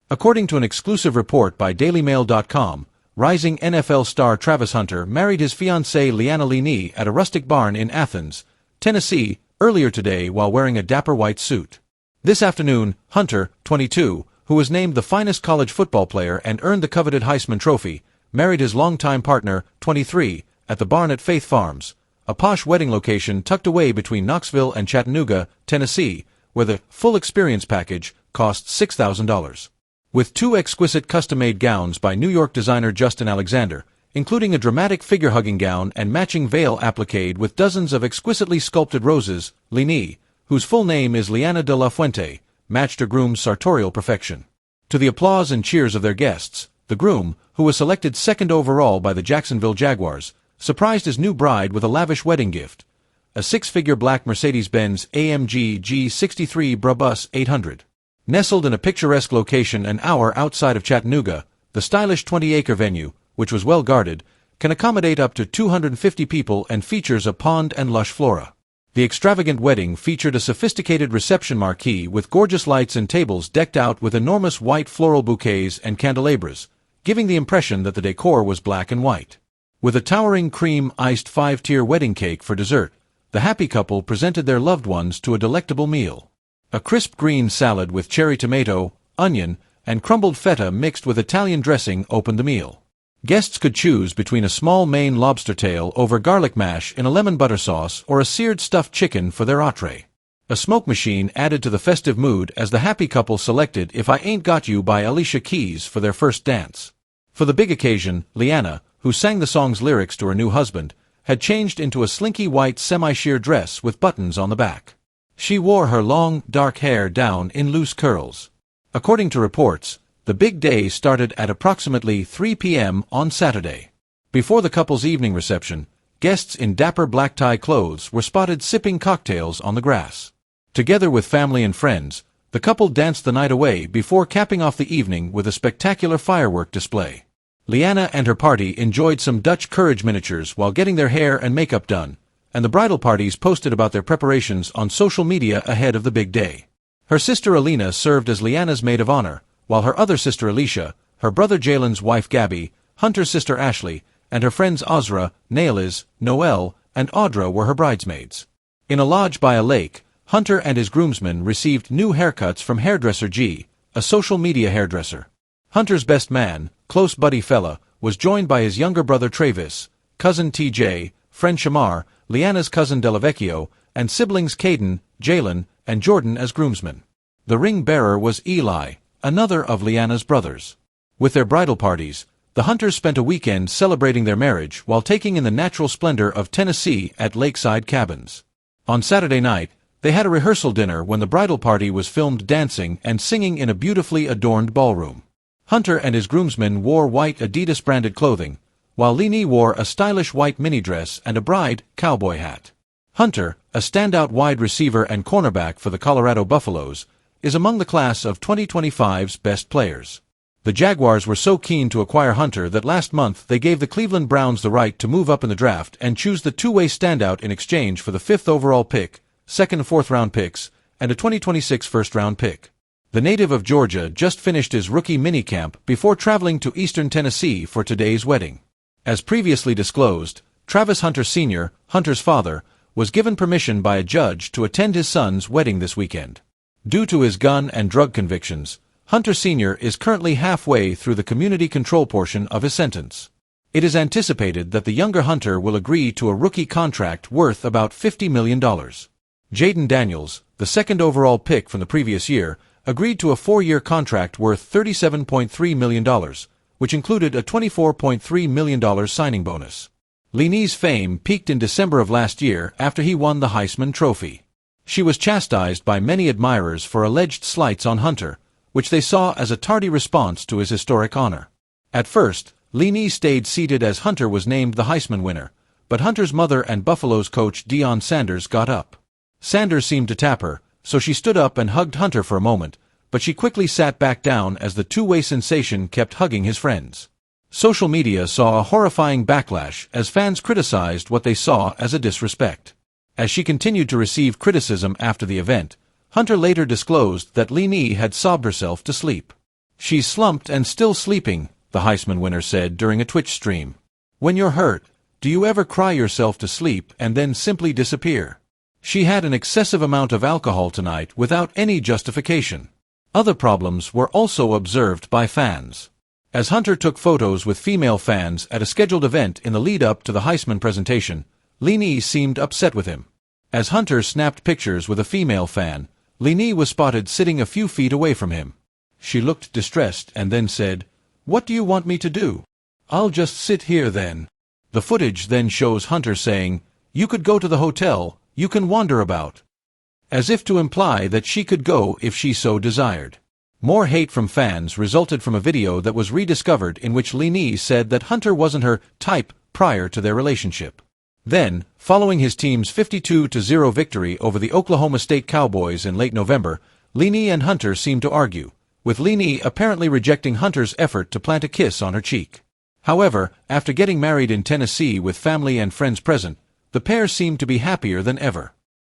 According to an exclusive report by DailyMail.com, rising NFL star Travis Hunter married his fiancée Leanna Lenee at a rustic barn in Athens, Tennessee, earlier today while wearing a dapper white suit. This afternoon, Hunter, 22, who was named the finest college football player and earned the coveted Heisman Trophy, married his longtime partner, 23, at the barn at Faith Farms, a posh wedding location tucked away between Knoxville and Chattanooga, Tennessee, where the full experience package costs $6,000. With two exquisite custom-made gowns by New York designer Justin Alexander, including a dramatic figure-hugging gown and matching veil appliqued with dozens of exquisitely sculpted roses, Lenee, whose full name is Leanna de la Fuente, matched her groom's sartorial perfection. To the applause and cheers of their guests, the groom, who was selected second overall by the Jacksonville Jaguars, surprised his new bride with a lavish wedding gift, a six-figure black Mercedes-Benz AMG G63 Brabus 800. Nestled in a picturesque location an hour outside of Chattanooga, the stylish 20-acre venue, which was well guarded, can accommodate up to 250 people and features a pond and lush flora. The extravagant wedding featured a sophisticated reception marquee with gorgeous lights and tables decked out with enormous white floral bouquets and candelabras, giving the impression that the decor was black and white. With a towering cream-iced 5-tier wedding cake for dessert, the happy couple presented their loved ones to a delectable meal. A crisp green salad with cherry tomato, onion, and crumbled feta mixed with Italian dressing opened the meal. Guests could choose between a small Maine lobster tail over garlic mash in a lemon butter sauce or a seared stuffed chicken for their entree. A smoke machine added to the festive mood as the happy couple selected If I Ain't Got You by Alicia Keys for their first dance. For the big occasion, Leanna, who sang the song's lyrics to her new husband, had changed into a slinky white semi-sheer dress with buttons on the back. She wore her long, dark hair down in loose curls. According to reports, the big day started at approximately 3 p.m. on Saturday. Before the couple's evening reception, guests in dapper black tie clothes were spotted sipping cocktails on the grass. Together with family and friends, the couple danced the night away before capping off the evening with a spectacular firework display. Leanna and her party enjoyed some Dutch courage miniatures while getting their hair and makeup done, and the bridal parties posted about their preparations on social media ahead of the big day. Her sister Alina served as Leanna's maid of honor, while her other sister Alicia, her brother Jalen's wife Gabby, Hunter's sister Ashley, and her friends Ozra, Naeliz, Noelle, and Audra were her bridesmaids. In a lodge by a lake, Hunter and his groomsmen received new haircuts from hairdresser G, a social media hairdresser. Hunter's best man, close buddy fella, was joined by his younger brother Travis, cousin TJ, friend Shamar, Leanna's cousin Delavecchio, and siblings Caden, Jalen, and Jordan as groomsmen. The ring bearer was Eli, another of Leanna's brothers. With their bridal parties, the Hunters spent a weekend celebrating their marriage while taking in the natural splendor of Tennessee at lakeside cabins. On Saturday night, they had a rehearsal dinner when the bridal party was filmed dancing and singing in a beautifully adorned ballroom. Hunter and his groomsmen wore white Adidas-branded clothing, while Lenee wore a stylish white mini dress and a bride cowboy hat. Hunter, a standout wide receiver and cornerback for the Colorado Buffaloes, is among the class of 2025's best players. The Jaguars were so keen to acquire Hunter that last month they gave the Cleveland Browns the right to move up in the draft and choose the two-way standout in exchange for the 5th overall pick, 2nd and 4th round picks, and a 2026 first-round pick. The native of Georgia just finished his rookie minicamp before traveling to eastern Tennessee for today's wedding. As previously disclosed, Travis Hunter Sr., Hunter's father, was given permission by a judge to attend his son's wedding this weekend. Due to his gun and drug convictions, Hunter Sr. is currently halfway through the community control portion of his sentence. It is anticipated that the younger Hunter will agree to a rookie contract worth about $50 million. Jaden Daniels, the 2nd overall pick from the previous year, agreed to a 4-year contract worth $37.3 million, which included a $24.3 million signing bonus. Lenee's fame peaked in December of last year after he won the Heisman Trophy. She was chastised by many admirers for alleged slights on Hunter, which they saw as a tardy response to his historic honor. At first, Lenee stayed seated as Hunter was named the Heisman winner, but Hunter's mother and Buffalo's coach Deion Sanders got up. Sanders seemed to tap her, so she stood up and hugged Hunter for a moment, but she quickly sat back down as the two-way sensation kept hugging his friends. Social media saw a horrifying backlash as fans criticized what they saw as a disrespect. As she continued to receive criticism after the event, Hunter later disclosed that Lenee had sobbed herself to sleep. "She's slumped and still sleeping," the Heisman winner said during a Twitch stream. "When you're hurt, do you ever cry yourself to sleep and then simply disappear? She had an excessive amount of alcohol tonight without any justification." Other problems were also observed by fans. As Hunter took photos with female fans at a scheduled event in the lead-up to the Heisman presentation, Lenee seemed upset with him. As Hunter snapped pictures with a female fan, Lenee was spotted sitting a few feet away from him. She looked distressed and then said, "What do you want me to do? I'll just sit here then." The footage then shows Hunter saying, "You could go to the hotel, you can wander about," as if to imply that she could go if she so desired. More hate from fans resulted from a video that was rediscovered in which Lenee said that Hunter wasn't her type prior to their relationship. Then, following his team's 52-0 victory over the Oklahoma State Cowboys in late November, Lenee and Hunter seemed to argue, with Lenee apparently rejecting Hunter's effort to plant a kiss on her cheek. However, after getting married in Tennessee with family and friends present, the pair seemed to be happier than ever.